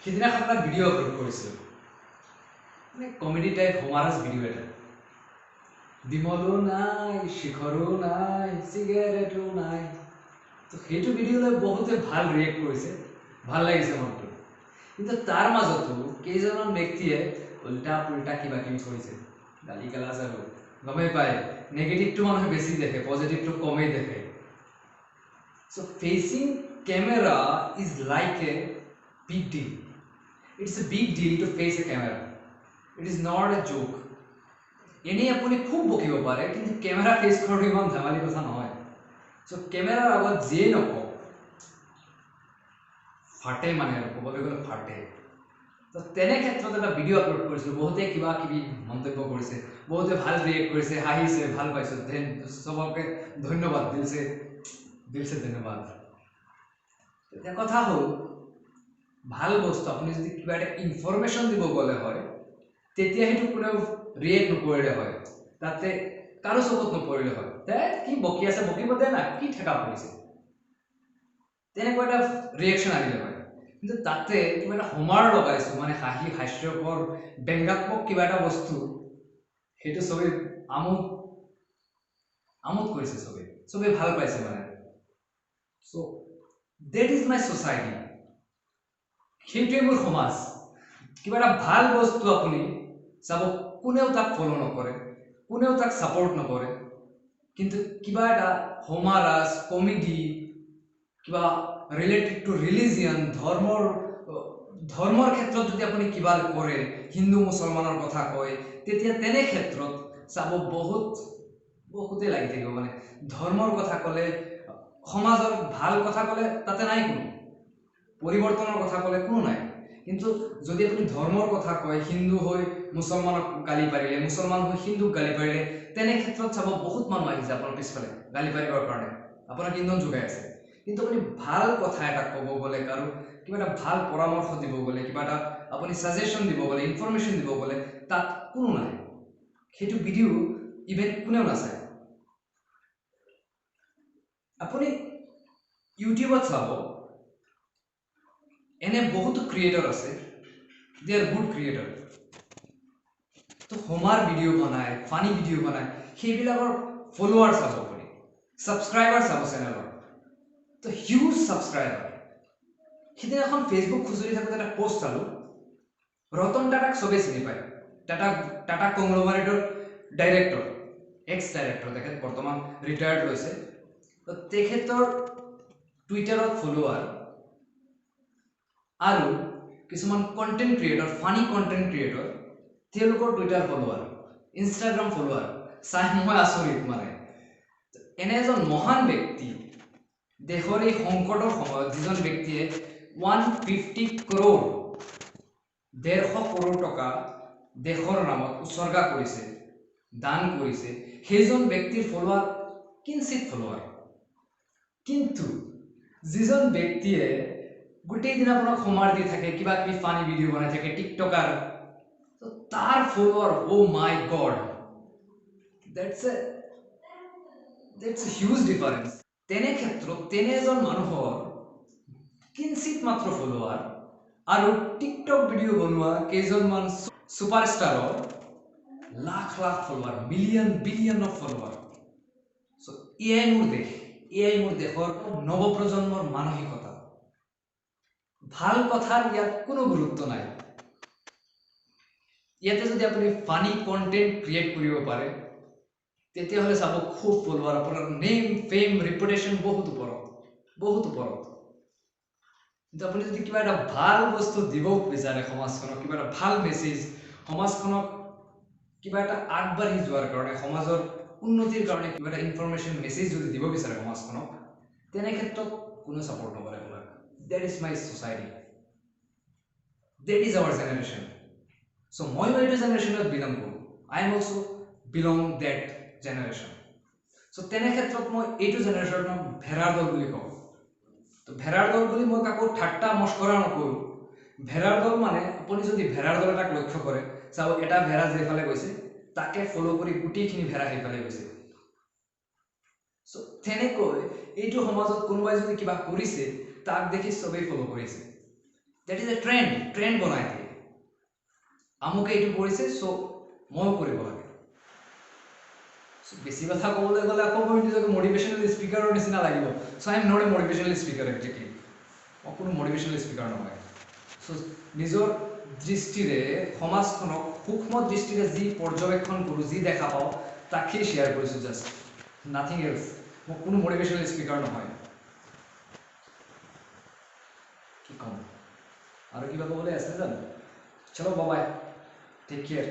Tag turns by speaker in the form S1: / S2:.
S1: সিদিনাখন এটা video' upload কৰিছিলোঁ, মানে কমেডি টাইপ হোমাৰাছ ভিডিঅ' এটা। বিমলো নাই, শিখৰো নাই, চিগাৰেটো নাই। তো সেইটো ভিডিঅ'লৈ বহুতে ভাল ৰিয়েক্ট কৰিছে, ভাল লাগিছে মনটো। কিন্তু তাৰ মাজতো কেইজনমান ব্যক্তিয়ে উল্টা পুল্টা কিবা কিবি কৰিছে, গালি গালাজ আৰু গমেই পায় নেগেটিভটো মানুহে বেছি দেখে, পজিটিভটো কমেই দেখে। So facing camera is like a big deal. It's a big deal to face a camera. It is not a joke. এনেই আপুনি খুব বকিব পাৰে, কিন্তু কেমেৰা ফেচ কৰাটো ইমান ধেমালি কথা নহয়। চ' কেমেৰাৰ আগত যিয়েই নকওঁ, ফাটে মানে আৰু ক'বলৈ গ'লে ফাটে। তো তেনে ক্ষেত্ৰত এটা ভিডিঅ' আপলোড কৰিছিলোঁ, বহুতে কিবা কিবি মন্তব্য কৰিছে, বহুতে ভাল ৰিয়েক্ট কৰিছে, হাঁহিছে, ভাল পাইছোঁ, চবকে ধন্যবাদ দিলছে ধন্যবাদ। এতিয়া কথা হ'ল, ভাল বস্তু আপুনি যদি কিবা এটা ইনফৰমেশ্যন দিব গ'লে হয়, তেতিয়া সেইটো কোনেও ৰিয়েক্ট নকৰিলে হয়, তাতে কাৰো চকুত নপৰিলে হয়, কি বকি আছে বকিব দে না, কি ঠেকা পৰিছে, তেনেকুৱা এটা ৰিয়েকশ্যন আহিলে হয়। কিন্তু তাতে কিবা এটা হোমাৰ লগাইছোঁ, মানে হাস্যকৰ ব্যংগাত্মক কিবা এটা বস্তু, সেইটো চবেই আমোদ কৰিছে, চবেই ভাল পাইছে মানে। চ' দেট ইজ মাই ছ'চাইটি, সেইটোৱে মোৰ সমাজ। কিবা এটা ভাল বস্তু আপুনি চাব, কোনেও তাক ফ'ল' নকৰে, কোনেও তাক ছাপৰ্ট নকৰে, কিন্তু কিবা এটা হোমাৰাছ কমেডি, কিবা ৰিলেটেড টু ৰিলিজিয়ন, ধৰ্মৰ ক্ষেত্ৰত যদি আপুনি কিবা কৰে, হিন্দু মুছলমানৰ কথা কয়, তেতিয়া তেনে ক্ষেত্ৰত চাব বহুতেই লাগি থাকিব। মানে ধৰ্মৰ কথা ক'লে, সমাজৰ ভাল কথা ক'লে তাতে নাই কোনো, পৰিৱৰ্তনৰ কথা ক'লে কোনো নাই। কিন্তু যদি আপুনি ধৰ্মৰ কথা কয়, হিন্দু হৈ মুছলমানক গালি পাৰিলে, মুছলমান হৈ হিন্দুক গালি পাৰিলে, তেনে ক্ষেত্ৰত চাব বহুত মানুহ আহিছে আপোনাৰ পিছফালে গালি পাৰিবৰ কাৰণে, আপোনাক ইন্ধন যোগাই আছে। কিন্তু আপুনি ভাল কথা এটা ক'ব গ'লে, কাৰো কিবা এটা ভাল পৰামৰ্শ দিব গ'লে, কিবা এটা আপুনি ছাজেশ্যন দিব গ'লে, ইনফৰমেশ্যন দিব গ'লে, তাত কোনো নাই। সেইটো ভিডিঅ' ইভেন কোনেও নাচায়। আপুনি ইউটিউবত চাব, এনে বহুতো ক্ৰিয়েটৰ আছে, দে আৰ গুড ক্ৰিয়েটৰ। তো হোমাৰ ভিডিঅ' বনায়, ফানি ভিডিঅ' বনায়, সেইবিলাকৰ ফলোৱাৰ চাব আপুনি, ছাবস্ক্ৰাইবাৰ চাব চেনেলৰ, তো হিউজ ছাবস্ক্ৰাইবাৰ। সিদিনাখন ফেচবুক খুচৰি থাকোঁতে এটা পষ্ট চালোঁ, ৰতন টাটাক চবেই চিনি পায়, টাটা কংগ্ল'মাৰেটৰ ডাইৰেক্টৰ, এক্স ডাইৰেক্টৰ, তেখেত বৰ্তমান ৰিটায়াৰ্ড লৈছে। তো তেখেতৰ টুইটাৰত ফলোৱাৰ আৰু কিছুমান content creator, funny content creator, তেওঁলোকৰ টুইটাৰ ফলোৱাৰ, ইনষ্টাগ্ৰাম ফলোৱাৰ চাই মই আচৰিত। মানে এনে এজন মহান ব্যক্তি, দেশৰ এই সংকটৰ সময়ত যিজন ব্যক্তিয়ে 150 crore, 150 crore টকা দেশৰ নামত উচৰ্গা কৰিছে, দান কৰিছে, সেইজন ব্যক্তিৰ ফলোৱাৰ কিঞ্চিত ফলোৱাৰ। কিন্তু যিজন ব্যক্তিয়ে গোটেই দিন আপোনাক হোমাৰ দি থাকে, কিবা কিবি ফানি ভিডিঅ' বনাই থাকে, টিকটকাৰ, তাৰ flower, O' my god, that's a huge difference. তেনে ক্ষেত্ৰত তেনে এজন মানুহৰ কিঞ্চিত মাত্ৰ ফলোৱাৰ আৰু টিকটক ভিডিঅ' বনোৱা কেইজনমান ছুপাৰষ্টাৰৰ lakh lakh follower, billion of follower. So' এয়াই মোৰ দেশ, এয়াই মোৰ দেশৰ নৱপ্ৰজন্মৰ মানসিকতা। ভাল কথাৰ ইয়াত কোনো গুৰুত্ব নাই। ইয়াতে যদি আপুনি ফানি কণ্টেণ্ট ক্ৰিয়েট কৰিব পাৰে, তেতিয়াহ'লে চাব খুব ফলোৱাৰ, আপোনাৰ নেম, ফেম, ৰিপুটেশ্যন বহুত ওপৰত। কিন্তু আপুনি যদি কিবা এটা ভাল বস্তু দিব বিচাৰে সমাজখনক, কিবা এটা ভাল মেছেজ, সমাজখনক কিবা এটা আগবাঢ়ি যোৱাৰ কাৰণে, সমাজৰ উন্নতিৰ কাৰণে কিবা এটা ইনফৰমেশ্যন, মেছেজ যদি দিব বিচাৰে সমাজখনক, তেনে ক্ষেত্ৰত কোনো ছাপৰ্ট নকৰে আপোনাক। That is my society, that is our generation. So' মই এইটো জেনেৰেশ্যনত বিলং কৰোঁ, I am also' belong that generation. So' তেনে ক্ষেত্ৰত মই এইটো জেনেৰেশ্যনক ভেড়াৰ দল বুলি কওঁ। তো ভেড়াৰ দল বুলি মই কাকো ঠাট্টা মস্কৰা নকৰোঁ। ভেড়াৰ দল মানে, আপুনি যদি ভেড়াৰ দল এটাক লক্ষ্য কৰে, চাব এটা ভেড়া যেফালে গৈছে, তাকে ফ'ল' কৰি গোটেইখিনি ভেড়া সেইফালে গৈছে। চ' তেনেকৈ এইটো সমাজত কোনোবাই যদি কিবা কৰিছে, তাক দেখি চবেই ফ'ল' কৰিছে। ডেট ইজ এ ট্ৰেণ্ড বনাই দিয়ে আমুকে এইটো কৰিছে চ' ময়ো কৰিব লাগে বেছি কথা ক'বলৈ গ'লে আকৌ মই নিজকে মটিভেশ্যনেল স্পীকাৰৰ নিচিনা লাগিব so' I am not a motivational speaker exactly মই কোনো মটিভেশ্যনেল স্পীকাৰ নহয় চ' নিজৰ দৃষ্টিৰে সমাজখনক সূক্ষ্ম দৃষ্টিৰে যি পৰ্যবেক্ষণ কৰোঁ যি দেখা পাওঁ তাকেই শ্বেয়াৰ কৰিছোঁ জাষ্ট নাথিং এলছ মই কোনো মটিভেশ্যনেল স্পীকাৰ নহয় কি ক'ম আৰু কিবা ক'বলৈ আছে জানো চলো বাবাই টেক কেয়াৰ